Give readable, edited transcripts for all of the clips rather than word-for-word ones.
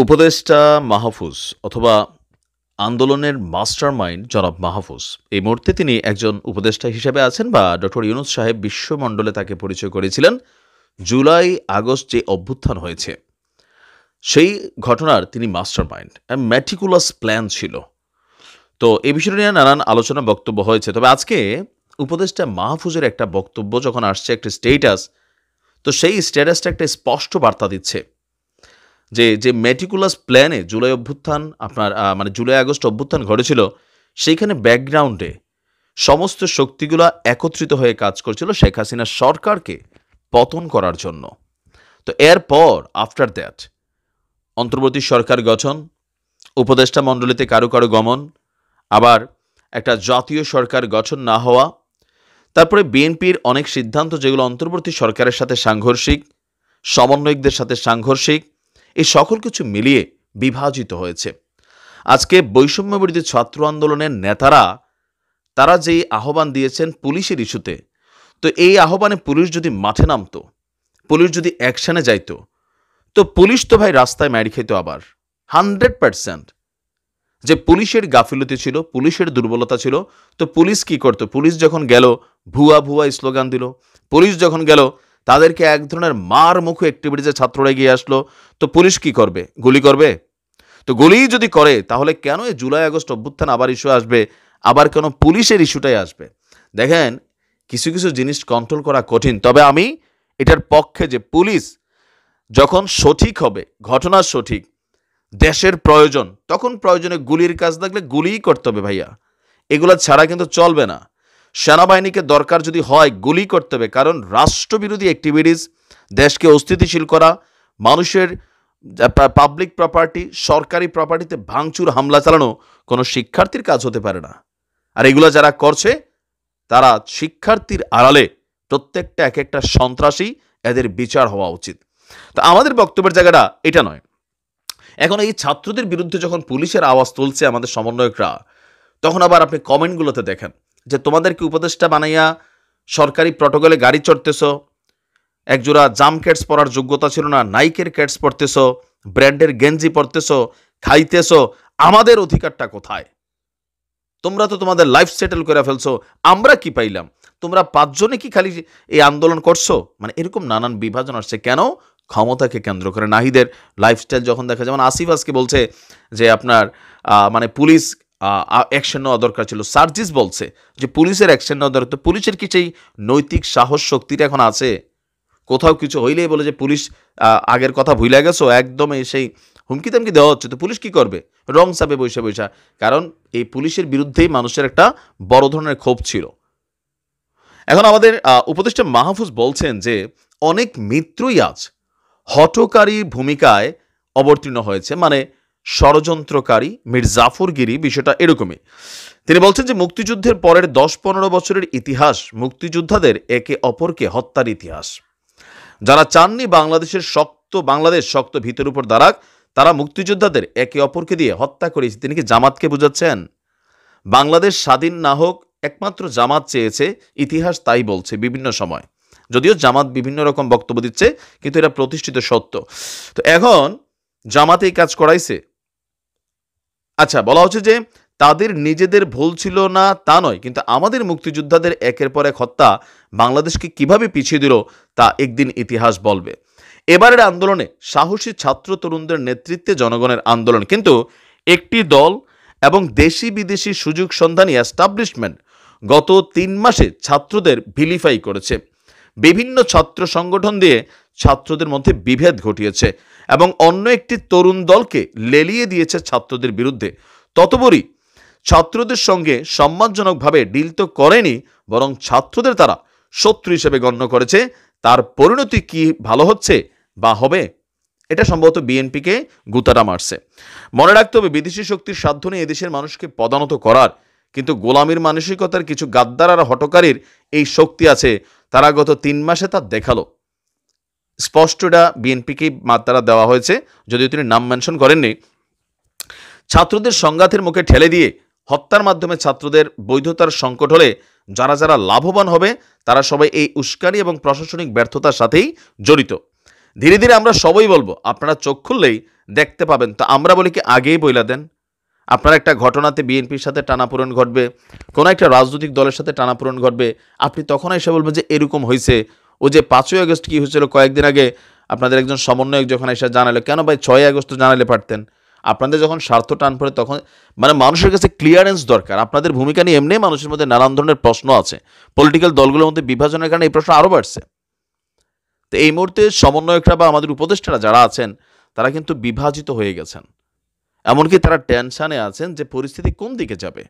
উপদেষ্টা মাহফুজ অথবা আন্দোলনের মাস্টারমাইন্ড জনাব মাহফুজ এই মুহূর্তে তিনি একজন উপদেষ্টা হিসেবে আছেন বা ডক্টর ইউনূস সাহেব বিশ্বমণ্ডলে তাকে পরিচয় করেছিলেন জুলাই আগস্ট যে অভ্যুত্থান হয়েছে সেই ঘটনার তিনি মাস্টারমাইন্ড ম্যাটিকুলাস প্ল্যান ছিল। তো এই বিষয়টা নিয়ে নানান আলোচনা বক্তব্য হয়েছে, তবে আজকে উপদেষ্টা মাহফুজের একটা বক্তব্য যখন আসছে, একটা স্টেটাস, তো সেই স্ট্যাটাসটা একটা স্পষ্ট বার্তা দিচ্ছে যে যে ম্যাটিকুলাস প্ল্যানে জুলাই অভ্যুত্থান আপনার জুলাই আগস্ট অভ্যুত্থান ঘটেছিল, সেইখানে ব্যাকগ্রাউন্ডে সমস্ত শক্তিগুলো একত্রিত হয়ে কাজ করছিল শেখ হাসিনা সরকারকে পতন করার জন্য। তো এরপর আফটার দ্যাট অন্তর্বর্তী সরকার গঠন, উপদেষ্টা মণ্ডলীতে কারো কারো গমন, আবার একটা জাতীয় সরকার গঠন না হওয়া, তারপরে বিএনপির অনেক সিদ্ধান্ত যেগুলো অন্তর্বর্তী সরকারের সাথে সাংঘর্ষিক, সমন্বয়কদের সাথে সাংঘর্ষিক, এই সকল কিছু মিলিয়ে বিভাজিত হয়েছে। আজকে বৈষম্যবিরোধী ছাত্র আন্দোলনের নেতারা তারা যেই আহ্বান দিয়েছেন পুলিশের ইস্যুতে, তো এই আহ্বানে পুলিশ যদি মাঠে নামতো, পুলিশ যদি অ্যাকশনে যাইতো, তো পুলিশ তো ভাই রাস্তায় মারি খেত আবার 100%। যে পুলিশের গাফিলতি ছিল, পুলিশের দুর্বলতা ছিল, তো পুলিশ কি করতো? পুলিশ যখন গেল ভুয়া ভুয়া স্লোগান দিল, পুলিশ যখন গেল তাদেরকে এক ধরনের মার মুখে অ্যাক্টিভিটিসে ছাত্ররা এগিয়ে আসলো, তো পুলিশ কি করবে? গুলি করবে। তো গুলি যদি করে তাহলে কেন এই জুলাই আগস্ট অভ্যুত্থান আবার ইস্যু আসবে, আবার কেন পুলিশের ইস্যুটাই আসবে? দেখেন, কিছু কিছু জিনিস কন্ট্রোল করা কঠিন, তবে আমি এটার পক্ষে যে পুলিশ যখন সঠিক হবে, ঘটনা সঠিক, দেশের প্রয়োজন, তখন প্রয়োজনে গুলির কাজ থাকলে গুলিই করতে হবে ভাইয়া, এগুলো ছাড়া কিন্তু চলবে না। সেনাবাহিনীকে দরকার যদি হয় গুলি করতে হবে, কারণ রাষ্ট্রবিরোধী অ্যাক্টিভিটিস, দেশকে অস্থিতিশীল করা, মানুষের পাবলিক প্রপার্টি, সরকারি প্রপার্টিতে ভাঙচুর হামলা চালানো কোনো শিক্ষার্থীর কাজ হতে পারে না। আর এগুলো যারা করছে তারা শিক্ষার্থীর আড়ালে প্রত্যেকটা এক একটা সন্ত্রাসী, এদের বিচার হওয়া উচিত। তো আমাদের বক্তব্যের জায়গাটা এটা নয়। এখন এই ছাত্রদের বিরুদ্ধে যখন পুলিশের আওয়াজ তুলছে আমাদের সমন্বয়করা, তখন আবার আপনি কমেন্টগুলোতে দেখেন যে তোমাদেরকে উপদেষ্টা বানাইয়া সরকারি প্রটোকলে গাড়ি চড়তেছ, একজোড়া জাম ক্যাটস পরার যোগ্যতা ছিল না, নাইকের ক্যাটস পরতেছ, ব্র্যান্ডের গেঞ্জি পরতেছ, খাইতেছ, আমাদের অধিকারটা কোথায়? তোমরা তো তোমাদের লাইফ সেটেল করে ফেলছো, আমরা কি পাইলাম? তোমরা 5 জনে কি খালি এই আন্দোলন করছো? মানে এরকম নানান বিভাজন আসছে কেন? ক্ষমতাকে কেন্দ্র করে। নাহিদের লাইফস্টাইল যখন দেখা যায়, মানে আসিফ আজকে বলছে যে আপনার মানে পুলিশ অ্যাকশন নেওয়া দরকার ছিল, সার্জিস বলছে যে পুলিশের অ্যাকশন নেওয়া দরকার। তো পুলিশের কি সেই নৈতিক সাহস শক্তিটা এখন আছে? কোথাও কিছু হইলেই বলে যে পুলিশ আগের কথা ভুলে গেছো, একদম সেই হুমকি তামকি দেওয়া হচ্ছে, তো পুলিশ কি করবে? রং চাপে বৈশা বৈশা। কারণ এই পুলিশের বিরুদ্ধেই মানুষের একটা বড় ধরনের ক্ষোভ ছিল। এখন আমাদের উপদেষ্টা মাহফুজ বলছেন যে অনেক মিত্রই আজ হঠকারী ভূমিকায় অবতীর্ণ হয়েছে, মানে ষড়যন্ত্রকারী, মির্জাফরগিরি, বিষয়টা এরকমই। তিনি বলছেন যে মুক্তিযুদ্ধের পরের 10-15 বছরের ইতিহাস মুক্তিযোদ্ধাদের একে অপরকে হত্যার ইতিহাস। যারা চাননি বাংলাদেশ শক্ত ভিতের উপর দাঁড়াক, তারা মুক্তিযোদ্ধাদের একে অপরকে দিয়ে হত্যা করেছে। তিনি কি জামাতকে বুঝাচ্ছেন? বাংলাদেশ স্বাধীন না হোক একমাত্র জামাত চেয়েছে, ইতিহাস তাই বলছে বিভিন্ন সময়। যদিও জামাত বিভিন্ন রকম বক্তব্য দিচ্ছে, কিন্তু এটা প্রতিষ্ঠিত সত্য। তো এখন জামাতে এই কাজ করাইছে। আচ্ছা, বলা হচ্ছে যে তাদের নিজেদের ভুল ছিল না তা নয়, কিন্তু আমাদের মুক্তিযোদ্ধাদের একের পর এক হত্যা বাংলাদেশকে কিভাবে পিছিয়ে দিল তা একদিন ইতিহাস বলবে। এবারের আন্দোলনে সাহসী ছাত্র তরুণদের নেতৃত্বে জনগণের আন্দোলন, কিন্তু একটি দল এবং দেশি বিদেশি সুযোগ সন্ধানী এস্টাবলিশমেন্ট গত 3 মাসে ছাত্রদের ভিলিফাই করেছে, বিভিন্ন ছাত্র সংগঠন দিয়ে ছাত্রদের মধ্যে বিভেদ ঘটিয়েছে এবং অন্য একটি তরুণ দলকে লেলিয়ে দিয়েছে ছাত্রদের বিরুদ্ধে। ততপরই ছাত্রদের সঙ্গে সম্মানজনকভাবে ডিল তো করেনি, বরং ছাত্রদের তারা শত্রু হিসেবে গণ্য করেছে। তার পরিণতি কি ভালো হচ্ছে বা হবে? এটা সম্ভবত বিএনপিকে গুতাটা মারছে। মনে রাখতে হবে, বিদেশি শক্তির সাধ্য নেই এদেশের মানুষকে পদানত করার, কিন্তু গোলামীর মানসিকতার কিছু গাদ্দার আর হটকারীর এই শক্তি আছে। তারা গত 3 মাসে তা দেখালো। স্পষ্ট এটা বিএনপিকে মাত্রা দেওয়া হয়েছে, যদিও তিনি নাম মেনশন করেননি। ছাত্রদের সংঘাতের মুখে ঠেলে দিয়ে হত্যার মাধ্যমে ছাত্রদের বৈধতার সংকট হলে যারা লাভবান হবে তারা সবাই এই উস্কানি এবং প্রশাসনিক ব্যর্থতার সাথেই জড়িত। ধীরে ধীরে আমরা সবাই বলবো, আপনারা চোখ খুললেই দেখতে পাবেন। তো আমরা বলি কি আগেই বইলা দেন। আপনার একটা ঘটনাতে বিএনপির সাথে টানাপোড়েন ঘটবে, কোনো একটা রাজনৈতিক দলের সাথে টানাপোড়েন ঘটবে, আপনি তখন এসে বলবেন যে এরকম হয়েছে। ও যে 5ই আগস্ট কী হয়েছিল কয়েকদিন আগে আপনাদের একজন সমন্বয়ক যখন এসে জানালো, কেন ভাই 6ই আগস্ট জানালে পারতেন। আপনাদের যখন স্বার্থ টান পড়ে তখন মানে মানুষের কাছে ক্লিয়ারেন্স দরকার। আপনাদের ভূমিকা নিয়ে এমনি মানুষের মধ্যে নানান ধরনের প্রশ্ন আছে। পলিটিক্যাল দলগুলোর মধ্যে বিভাজনের কারণে এই প্রশ্ন আরও বাড়ছে। তো এই মুহূর্তে সমন্বয়করা বা আমাদের উপদেষ্টারা যারা আছেন তারা কিন্তু বিভাজিত হয়ে গেছেন। এমনকি তারা টেনশনে আছেন যে পরিস্থিতি কোন দিকে যাবে।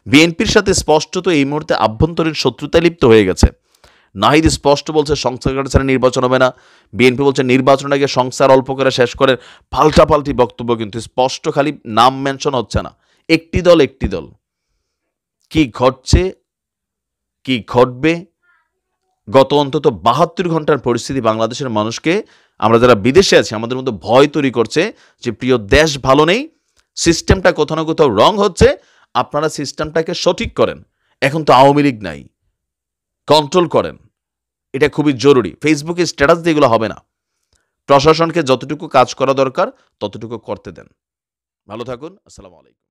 বিএনপির সাথে স্পষ্টত এই মুহূর্তে আভ্যন্তরীণ শত্রুতায় লিপ্ত হয়ে গেছে। নাহিদ স্পষ্ট বলছে সংস্কার ছাড়া নির্বাচন হবে না, বিএনপি বলছে নির্বাচন আগে সংস্কার অল্প করে শেষ করেন। পাল্টাপাল্টি বক্তব্য, কিন্তু স্পষ্ট খালি নাম মেনশন হচ্ছে না। একটি দল কি ঘটছে, কি ঘটবে, গত অন্তত 72 ঘন্টার পরিস্থিতি বাংলাদেশের মানুষকে, আমরা যারা বিদেশে আছি আমাদের মধ্যে ভয় তৈরি করছে যে প্রিয় দেশ ভালো নেই, সিস্টেমটা কোথাও না কোথাও রং হচ্ছে, আপনারা সিস্টেমটাকে সঠিক করেন। এখন তো আওয়ামী লীগ নাই, কন্ট্রোল করেন, এটা খুবই জরুরি। ফেসবুকে স্ট্যাটাস দিয়ে এগুলো হবে না। প্রশাসনকে যতটুকু কাজ করা দরকার ততটুকু করতে দেন। ভালো থাকুন। আসসালামু আলাইকুম।